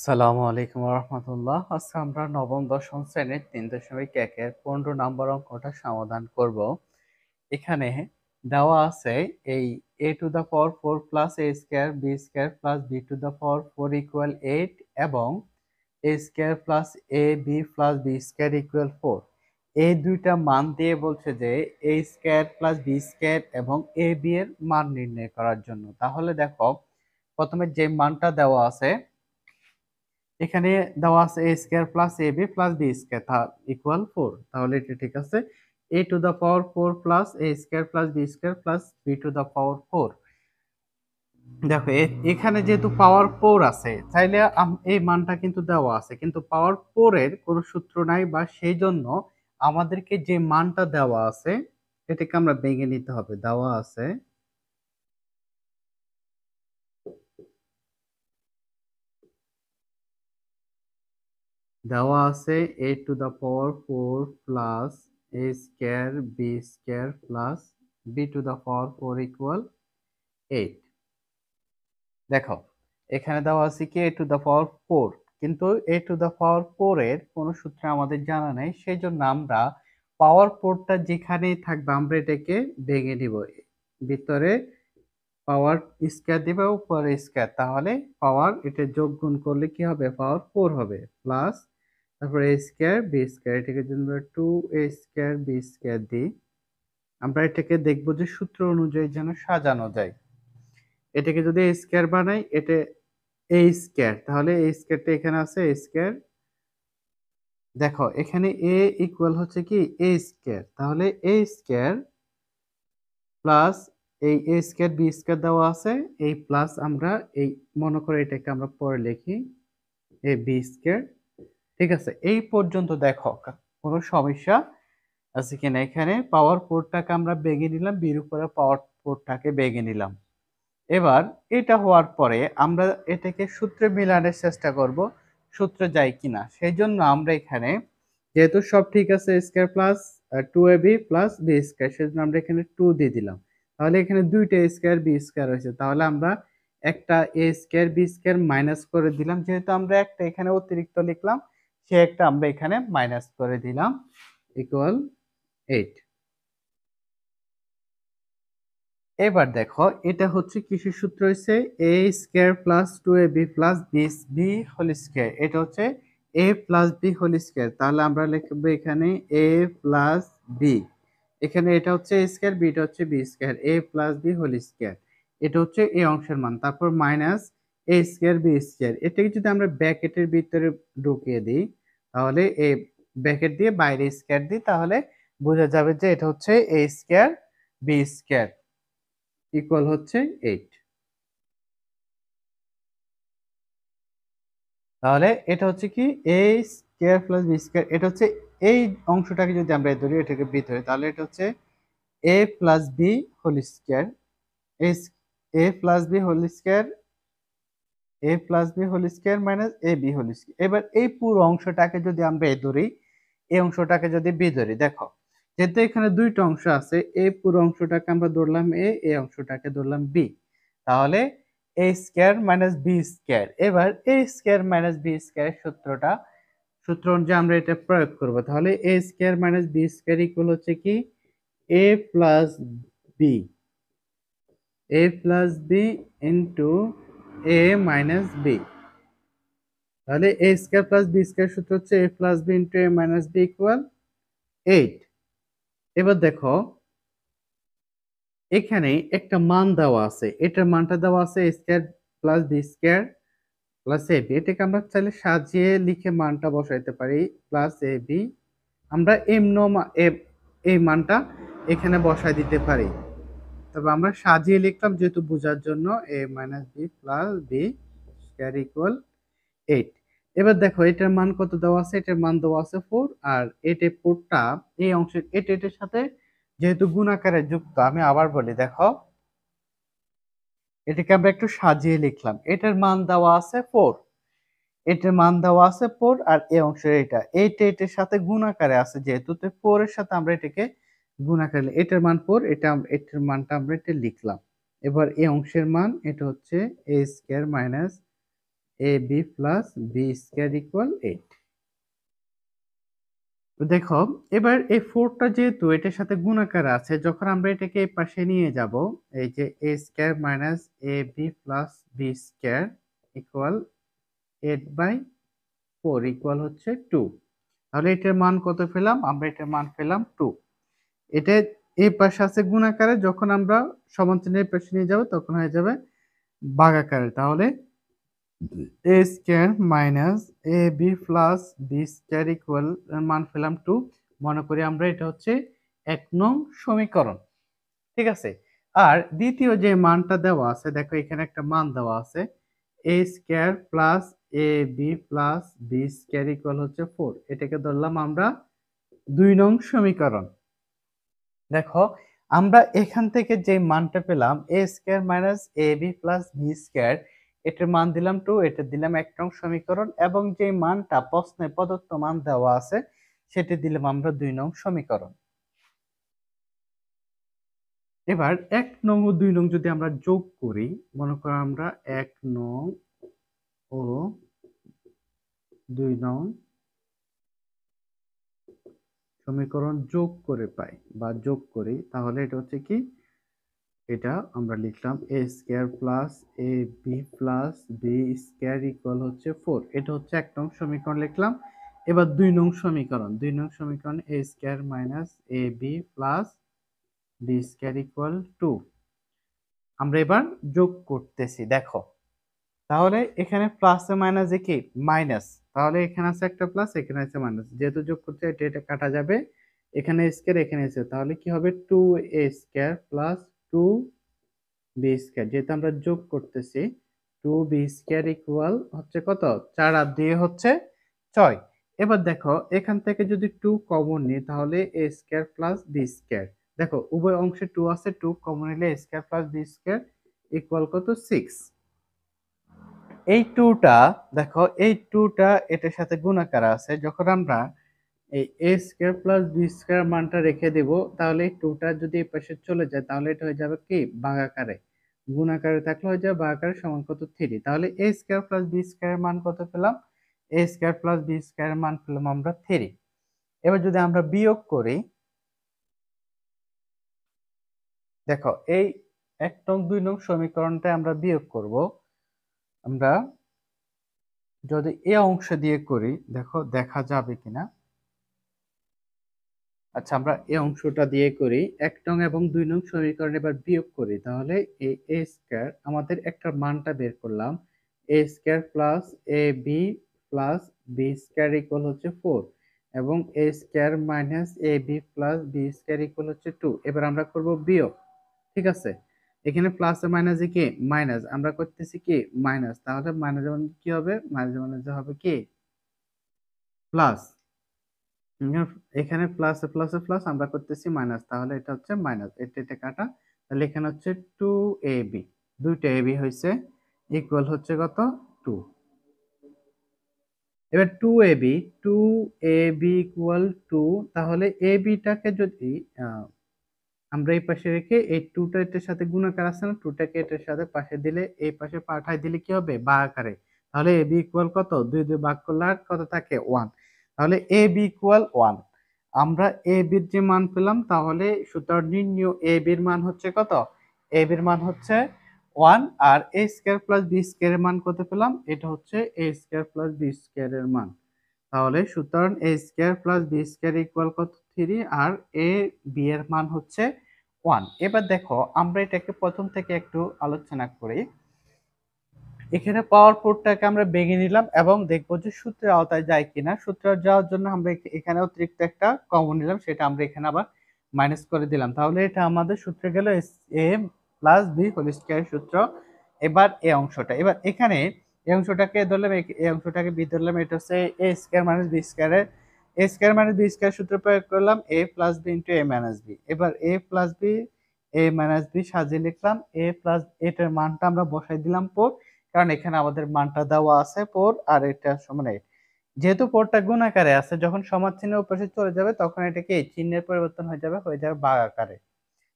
আসসালামু আলাইকুম রহমতুল্লাহ। আজকে আমরা নবম দশম শ্রেণীর 3.1-এর 15 নম্বর অঙ্কটা সমাধান করব। এখানে দেওয়া আছে এই a to the power 4 plus a square b square plus b to the power 4 equal 8 এবং a square plus a b plus b square equal 4। এই দুইটা মান দিয়ে বলছে যে a square plus b square এবং a b এর মান নির্ণয় করার জন্য। তাহলে দেখো, প্রথমে যে মানটা দেওয়া আছে এখানে দেওয়া আছে a square plus ab plus b square equal 4। তাহলে এটা ঠিক আছে। a to the power 4 plus a square plus b square plus b to the power 4। দেখো এখানে যেহেতু পাওয়ার 4 আছে, চাইলে এই মানটা কিন্তু দেওয়া আছে, কিন্তু পাওয়ার 4 এর কোনো সূত্র নাই, বা সেই জন্য আমাদেরকে যে মানটা দেওয়া আছে এটাকে আমরা ভেঙে নিতে হবে। দেওয়া আছে a to the power 4 plus a square b square plus b to the power 4 equal 8। দেখো, এখানে দেওয়া আছে কি a টু দা পাওয়ার 4, কিন্তু a টু দা পাওয়ার 4 এর কোনো সূত্র আমাদের জানা নেই, সেই জন্য আমরা পাওয়ার 4টা যেখানেই থাকবে আমরা এটাকে ভেঙে নিব। ভিতরে পাওয়ার স্কয়ার দিবে, উপরে স্কয়ার, তাহলে পাওয়ার এটা যোগ গুণ করলে কি হবে, পাওয়ার 4 হবে, প্লাস তারপরে a স্কয়ার b স্কয়ার, এটাকে যদি আমরা 2a স্কয়ার b স্কয়ার দিই, আমরা এটাকে দেখব যে সূত্র অনুযায়ী যেন সাজানো যায়। এটাকে যদি a স্কয়ার বানাই, এটা a স্কয়ার, তাহলে a স্কয়ারটা এখানে আছে a স্কয়ার। দেখো এখানে a ইকুয়াল হচ্ছে কি a স্কয়ার, তাহলে a স্কয়ার প্লাস এই a স্কয়ার b স্কয়ার দেওয়া আছে, এই প্লাস আমরা এই মনে করে এটাকে আমরা পরে লিখি a b স্কয়ার। ঠিক আছে, এই পর্যন্ত দেখো কোনো সমস্যা আছে কিনা। এখানে পাওয়ার 4টাকে আমরা ভেঙে নিলাম, বির উপরে পাওয়ার 4টাকে ভেঙে নিলাম। এবার এটা হওয়ার পরে আমরা এটাকে সূত্রে মিলানোর চেষ্টা করব, সূত্রে যায় কিনা। সেই জন্য আমরা এখানে যেহেতু সব ঠিক আছে, square plus 2ab plus b square, সেজন্য আমরা এখানে 2 দিয়ে দিলাম। তাহলে এখানে দুইটা স্কয়ার b স্কয়ার হয়েছে, তাহলে আমরা একটা a square b square minus করে দিলাম, যেহেতু আমরা একটা এখানে অতিরিক্ত লিখলাম, সে একটা আমরা এখানে মাইনাস করে দিলাম, ইকুয়াল 8। এবার দেখো, এটা হচ্ছে কিসের সূত্র, হচ্ছে a square plus 2ab plus b whole square, এটা হচ্ছে a plus b whole square. তাহলে আমরা লিখব এখানে a প্লাস b, এখানে এটা হচ্ছে a স্কয়ার, b এটা হচ্ছে b square, a plus b whole square, এটা হচ্ছে এই অংশের মান, তারপর minus a square b square. এটাকে যদি আমরা ব্র্যাকেটের ভিতরে ঢুকিয়ে দিই, তাহলে এই ব্র্যাকেট দিয়ে বাইরে স্কয়ার দিই, তাহলে বোঝা যাবে যে এটা হচ্ছে a square b square equal হচ্ছে 8। তাহলে এটা হচ্ছে কি a square plus b square, এটা হচ্ছে এই অংশটাকে যদি আমরা ধরি, এটাকে b ধরি, তাহলে এটা হচ্ছে a plus b whole square, a plus b whole square, a plus b whole square minus a b whole square. এবার এই পুরো অংশটাকে যদি আমরা ধরি, এই অংশটাকে যদি b ধরি, দেখো যেহেতু এখানে দুইটা অংশ আছে, এই পুরো অংশটাকে আমরা ধরলাম a, এই অংশটাকে ধরলাম b, তাহলে a square minus b square. এবার a square minus b square সূত্র অনুযায়ী আমরা এটা প্রয়োগ করব, তাহলে a square minus b square equal হচ্ছে কি a plus b, a plus b into a minus b। তাহলে a square plus b square সূত্র হচ্ছে a plus b into a minus b equal 8। এবার দেখো, এখানে একটা মান দেওয়া আছে, এটার মানটা দেওয়া আছে a square plus b square plus ab, এটাকে আমরা চাইলে সাজিয়ে লিখে মানটা বসাইতে পারি, প্লাস ab। আমরা এই মানটা এখানে বসাই দিতে পারি, তবে আমরা সাজিয়ে লিখলাম যেহেতু বোঝার জন্য, a minus b plus b square equal 8। এবার দেখো এটার মান কত দেওয়া আছে, এটার মান দেওয়া আছে 4, আর এটা 4টা এই অংশের এটার সাথে যেহেতু গুণাকারে যুক্ত, আমি আবার বলি, দেখো এটাকে আমরা একটু সাজিয়ে লিখলাম, এটার মান দেওয়া আছে 4, এটার মান দেওয়া আছে 4, আর এই অংশের এইটা এটার সাথে গুণাকারে আছে, যেহেতু তো 4 এর সাথে আমরা এটাকে গুণাকারে, এটার মান 4, এটার মানটা আমরা এটা লিখলাম। এবার এই অংশের মান এটা হচ্ছে a square minus A B plus B square equal 8। তো দেখো এবার এই 4টা যেহেতু এটার সাথে গুণাকার আছে, যখন আমরা এটাকে এই পাশে নিয়ে যাব, এই যে a square minus A B plus B square equal 8/4 equal হচ্ছে 2। তাহলে এটার মান কত পেলাম? আমরা এটার মান পেলাম 2। এটা এই পাশে আছে গুণাকারে, যখন আমরা সমান চিহ্নের পাশে নিয়ে যাব তখন হয়ে যাবে ভাগাকারে। তাহলে a square minus A B plus B square equal মান পেলাম 2। মনে করি আমরা এটা হচ্ছে 1 নং সমীকরণ। ঠিক আছে। আর দ্বিতীয় যে মানটা দেওয়া আছে, দেখো এখানে একটা মান দেওয়া আছে, a square plus a B plus B square equal হচ্ছে 4। এটাকে ধরলাম আমরা 2 নং সমীকরণ। দেখো আমরা এখান থেকে যে মানটা পেলাম এ square minus A B plus B square, এটার মান দিলাম 2, এটা দিলাম 1 নং সমীকরণ, এবং যে মানটা প্রশ্নে প্রদত্ত মান দেওয়া আছে সেটি দিলাম আমরা 2 নং সমীকরণ। এবার 1 নং ও 2 নং যদি আমরা যোগ করি, মনে করো আমরা 1 নং ও 2 নং সমীকরণ যোগ করে পাই বা যোগ করি, তাহলে এটা হচ্ছে কি, এটা আমরা লিখলাম a square plus a B plus B square equal হচ্ছে 4। এটা হচ্ছে 1 নং সমীকরণ লিখলাম। এবার 2 নং সমীকরণ, 2 নং সমীকরণ a square minus A B plus B square equal 2। আমরা এবার যোগ করতেছি। দেখো তাহলে এখানে প্লাস মাইনাসে কি মাইনাস, তাহলে এখানে আছে একটা প্লাস, এখানে আছে মাইনাস, যেহেতু যোগ করতে এটা এটা কাটা যাবে, এখানে স্কোয়ার এখানে আছে, তাহলে কি হবে 2a square plus 2b square, যেহেতু আমরা যোগ করতেছি 2b স্কোয়ার ইকুয়াল হচ্ছে কত, 4 আর 2 হচ্ছে 6। এবার দেখো এখান থেকে যদি 2 কমন নিই তাহলে a square plus b square, দেখো উভয় অংশে 2 আছে, 2 কমন নিলে a square plus b square equal কত 6। এই 2টা, দেখো এই 2টা এটার সাথে গুণাকার আছে, যখন আমরা এই এ স্কোয়ার প্লাস বি স্কোয়ার মানটা রেখে দেব, তাহলে এই 2টা যদি এই পাশে চলে যায় তাহলে এটা হয়ে যাবে কি ভাগাকারে, গুণাকারে থাকলে হয়ে যাবে ভাগাকারে, সমান কত 3। তাহলে a square plus B square মান কত পেলাম? এ স্কোয়ার প্লাস বি স্কোয়ার মান পেলাম আমরা 3। এবার যদি আমরা বিয়োগ করি, দেখো এই 1 নং 2 নং সমীকরণটা আমরা বিয়োগ করব। আমরা যদি এই অংশ দিয়ে করি, দেখো দেখা যাবে কিনা। আচ্ছা আমরা এই অংশটা দিয়ে করি, 1 নং এবং 2 নং সমীকরণ এবার বিয়োগ করি, তাহলে এই এ স্কয়ার আমাদের একটা মানটা বের করলাম, a square plus a B plus b square equal হচ্ছে 4, এবং a square minus A B plus b square equal হচ্ছে 2। এবার আমরা করব বিয়োগ। ঠিক আছে, এখানে প্লাস এ মাইনাসে কি মাইনাস, আমরা করতেছি কি মাইনাস, তাহলে মাইনাস মানে কি হবে, মাইনাস মানে হবে কি প্লাস, এখানে প্লাস প্লাস প্লাস আমরা করতেছি মাইনাস, তাহলে এটা হচ্ছে মাইনাস, এটা এটা কাটা, তাহলে এখানে হচ্ছে 2ab, দুইটা ab হয়েছে ইকুয়াল হচ্ছে কত 2। এবার 2ab ইকুয়াল 2, তাহলে ab টাকে যদি আমরা এই পাশে রেখে এই 2টা এটার সাথে গুণাকার আছে না, 2টাকে এটার সাথে পাশে দিলে, এই পাশে পাঠাই দিলে কি হবে ভাগ আকারে, তাহলে ab ইকুয়াল কত, 2 2 ভাগ করলে আর কত থাকে 1, তাহলে ab ইকুয়াল 1। আমরা ab এর যে মান পেলাম, তাহলে সুতরাং নির্ণয় ab এর মান হচ্ছে কত, ab এর মান হচ্ছে 1। আর a square plus b square এর মান কত পেলাম, এটা হচ্ছে a square plus b square এর মান, তাহলে সুতরাং a square plus b square equal কত 3, আর a b এর মান হচ্ছে 1। এবার দেখো আমরা এটাকে প্রথম থেকে একটু আলোচনা করি। এখানে পাওয়ার কোডটাকে আমরা ভেঙে নিলাম এবং দেখবো যে সূত্রের আওতায় যায় কিনা। সূত্রে যাওয়ার জন্য আমরা এখানে অতিরিক্ত একটা কমন নিলাম, সেটা আমরা এখানে আবার মাইনাস করে দিলাম, তাহলে এটা আমাদের সূত্রে গেল a plus B whole square সূত্র। এবার এই অংশটা, এবার এখানে এই অংশটাকে ধরলাম, এই অংশটাকে বি ধরলাম, এটা হচ্ছে a square minus b square, a square minus b square সূত্র প্রয়োগ করলাম, a plus b into a minus b. এবার a plus b a minus b সাজিয়ে লিখলাম, a প্লাস এটার মানটা আমরা বসাই দিলাম 4, কারণ এখানে আমাদের মানটা দেওয়া আছে 4, আর এটা সমান 8। যেহেতু 4টা গুণ আকারে আছে, যখন সমান চিহ্নের উপরে চলে যাবে তখন এটাকে এই চিহ্নের পরিবর্তন হয়ে যাবে ভাগ আকারে,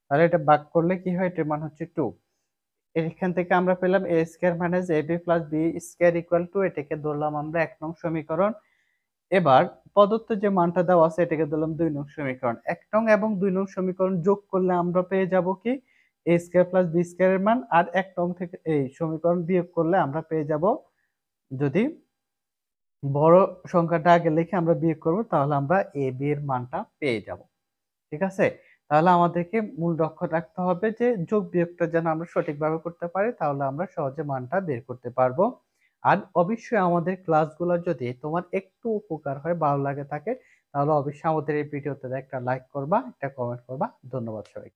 তাহলে এটা ভাগ করলে কি হয়, এটার মান হচ্ছে 2। এখান থেকে আমরা পেলাম a square minus A B plus b square equal two, এটাকে ধরলাম আমরা 1 নং সমীকরণ। এবার প্রদত্ত যে মানটা দেওয়া আছে এটাকে ধরলাম 2 নং সমীকরণ। 1 নং এবং 2 নং সমীকরণ যোগ করলে আমরা পেয়ে যাব কি এ স্কয়ার প্লাস বি স্কয়ার এর মান, আর 1 নং থেকে এই সমীকরণ বিয়োগ করলে আমরা পেয়ে যাব, যদি বড় সংখ্যাটা আগে লিখে আমরা বিয়োগ করব তাহলে আমরা এ বি এর মানটা পেয়ে যাব। ঠিক আছে? তাহলে আমাদেরকে মূল লক্ষ্য রাখতে হবে যে যোগ বিয়োগটা যেন আমরা সঠিকভাবে করতে পারি, তাহলে আমরা সহজে মানটা বের করতে পারবো। আর অবশ্যই আমাদের ক্লাসগুলো যদি তোমার একটু উপকার হয়, ভালো লাগে থাকে, তাহলে অবশ্যই আমাদের এই ভিডিওতে একটা লাইক করবা, একটা কমেন্ট করবা। ধন্যবাদ সবাইকে।